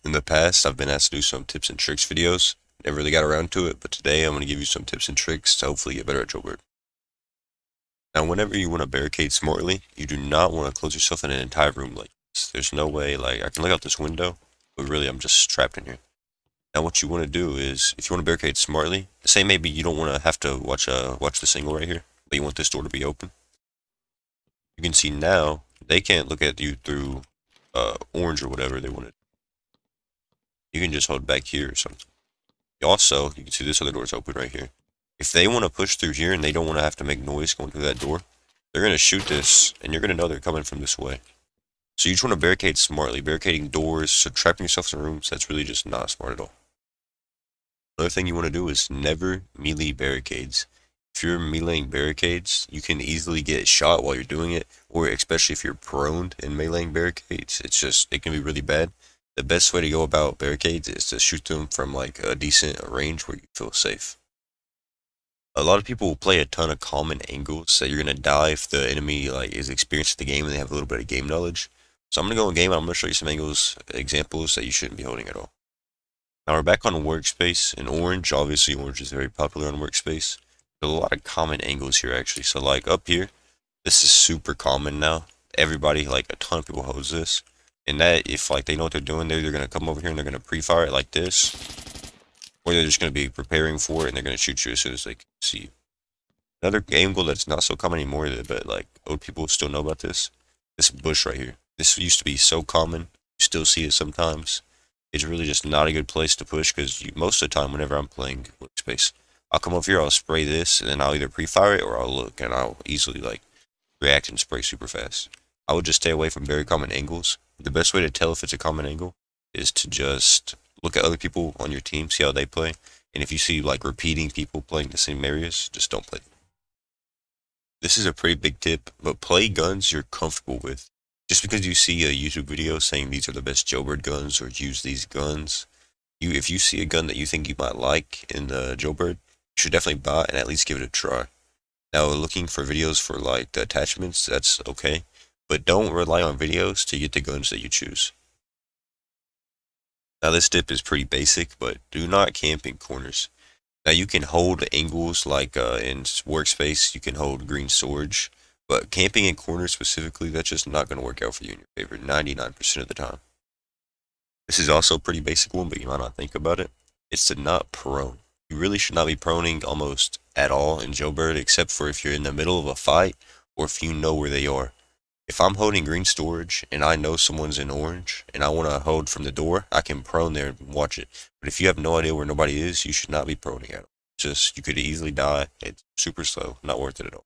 In the past, I've been asked to do some tips and tricks videos. Never really got around to it, but today I'm going to give you some tips and tricks to hopefully get better at Jailbird. Now, whenever you want to barricade smartly, you do not want to close yourself in an entire room like this. There's no way, like, I can look out this window, but really I'm just trapped in here. Now, what you want to do is, if you want to barricade smartly, say maybe you don't want to have to watch this angle right here, but you want this door to be open. You can see now, they can't look at you through orange or whatever they wanted. You can just hold back here or something. Also, you can see this other door is open right here. If they want to push through here and they don't want to have to make noise going through that door, they're going to shoot this, and you're going to know they're coming from this way. So you just want to barricade smartly. Barricading doors, so trapping yourself in rooms, that's really just not smart at all. Another thing you want to do is never melee barricades. If you're meleeing barricades, you can easily get shot while you're doing it, or especially if you're prone in meleeing barricades, it can be really bad. The best way to go about barricades is to shoot them from like a decent range where you feel safe. A lot of people will play a ton of common angles that you're gonna die if the enemy like is experienced in the game and they have a little bit of game knowledge. So I'm gonna go in game and I'm gonna show you some examples that you shouldn't be holding at all. Now we're back on workspace. In orange, obviously orange is very popular on workspace. There's a lot of common angles here actually. So like up here, this is super common now. Everybody, like a ton of people holds this. And that if like they know what they're doing, they're gonna come over here and they're gonna pre-fire it like this. Or they're just gonna be preparing for it and they're gonna shoot you as soon as they see you. Another angle that's not so common anymore, but like old people still know about this. This bush right here. This used to be so common. You still see it sometimes. It's really just not a good place to push because most of the time whenever I'm playing workspace, I'll come over here, I'll spray this, and then I'll either pre-fire it or I'll look and I'll easily like react and spray super fast. I would just stay away from very common angles. The best way to tell if it's a common angle is to just look at other people on your team, see how they play, and if you see like repeating people playing the same areas, just don't play them. This is a pretty big tip, but play guns you're comfortable with. Just because you see a YouTube video saying these are the best Jailbird guns or use these guns, if you see a gun that you think you might like in the Jailbird, you should definitely buy it and at least give it a try. Now, looking for videos for like the attachments, that's okay, but don't rely on videos to get the guns that you choose. Now this tip is pretty basic, but do not camp in corners. Now you can hold angles like in workspace, you can hold green storage, but camping in corners specifically, that's just not going to work out for you in your favor 99% of the time. This is also a pretty basic one, but you might not think about it. It's to not prone. You really should not be proning almost at all in Jailbird, except for if you're in the middle of a fight or if you know where they are. If I'm holding green storage and I know someone's in orange and I want to hold from the door, I can prone there and watch it. But if you have no idea where nobody is, you should not be proning at all. Just, you could easily die. It's super slow, not worth it at all.